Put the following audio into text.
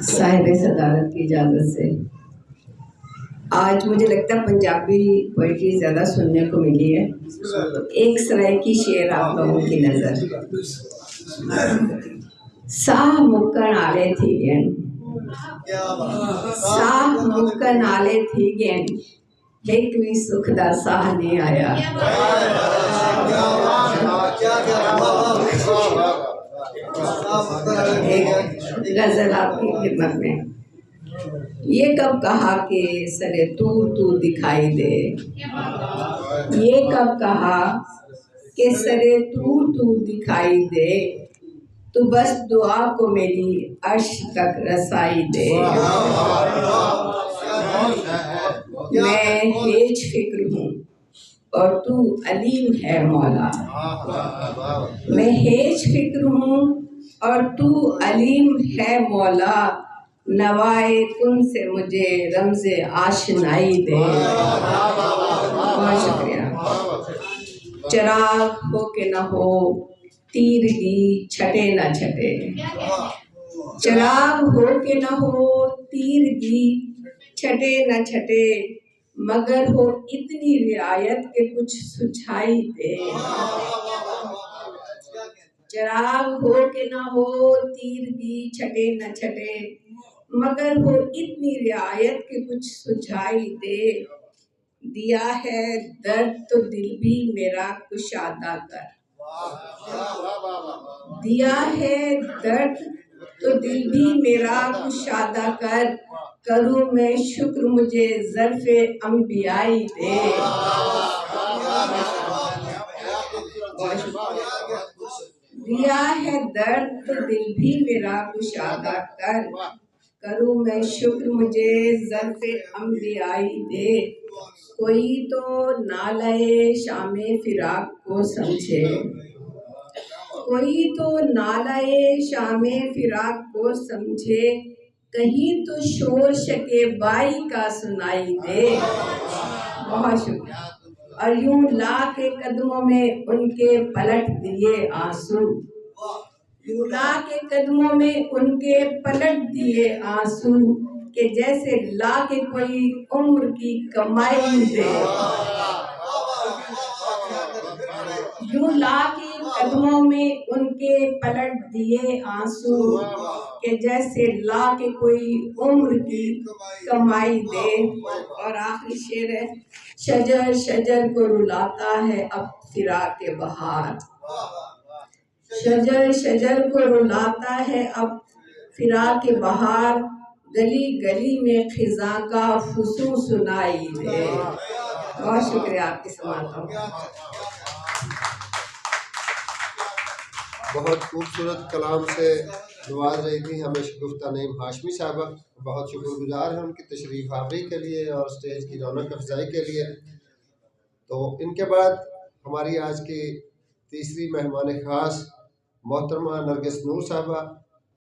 साहिब सदारत की इजाज़त से आज मुझे लगता है पंजाबी पोइट्री ज़्यादा सुनने को मिली है, तो एक सराइकी शेर आप लोगों की नज़र। साह मुक्कन आले थी गेन, साह मुक्कन आले थी गेन, एक भी सुख दा साह नहीं आया। एक गजल आपकी खिदमत में। ये कब कहा कि सरे तू तू दिखाई दे, ये कब कहा कि सरे तू तू दिखाई दे, तू बस दुआ को मेरी अर्श तक रसाई दे। मैं हेज फिक्र हूँ और तू अलीम है मौला, मैं हेज फिक्र हूँ और तू अलीम है मौला, नवाए कुन से मुझे रमज़े आशनाई दे। बहुत शुक्रिया। चिराग हो के न हो तीरगी छटे न छटे, चिराग हो के न हो तीरगी छटे न छटे, मगर हो इतनी रियायत के कुछ सुझाई दे। चिराग हो के न हो तीरगी छटे न छटे, मगर हो इतनी रियायत के कुछ सुझाई दे। दिया है दर्द तो दिल भी मेरा कुशादा कर, दिया है दर्द तो दिल भी मेरा कुशादा कर, करूँ मैं शुक्र मुझे ज़र्फ़े अंबियाई दे। दिया है दर्द तो दिल भी मेरा कुशादा कर, करूँ मैं शुक्र मुझे ज़र्फ़े अंबियाई दे। कोई तो नालाए शामे फिराक को समझे, कोई तो नालाए शामे फिराक को समझे, कहीं तो शोर शकेबाई का सुनाई दे। बहुत शुक्रिया। और यूं ला के कदमों में उनके पलट दिए आंसू, यूं ला के कदमों में उनके पलट दिए आंसू, के जैसे ला के कोई उम्र की कमाई दे। यूं ला के कदमों में उनके पलट दिए आंसू, के जैसे ला के कोई उम्र की कमाई दे। और आखिरी शेर है, शजर शजर को रुलाता है अब फिराके बहार, शजर शजर को रुलाता है अब फिराके बहार, गली गली में खिज़ां का फुसू सुनाई दे। बहुत शुक्रिया आपकी समाअतों का। बहुत खूबसूरत कलाम से नवाज रही थी हमें शगुफ्ता नईम हाशमी साहबा। बहुत शुक्रगुजार हैं उनकी तशरीफ़ आवरी के लिए और स्टेज की रौनक अफजाई के लिए। तो इनके बाद हमारी आज की तीसरी मेहमान ख़ास मोहतरमा नरगिस नूर साहबा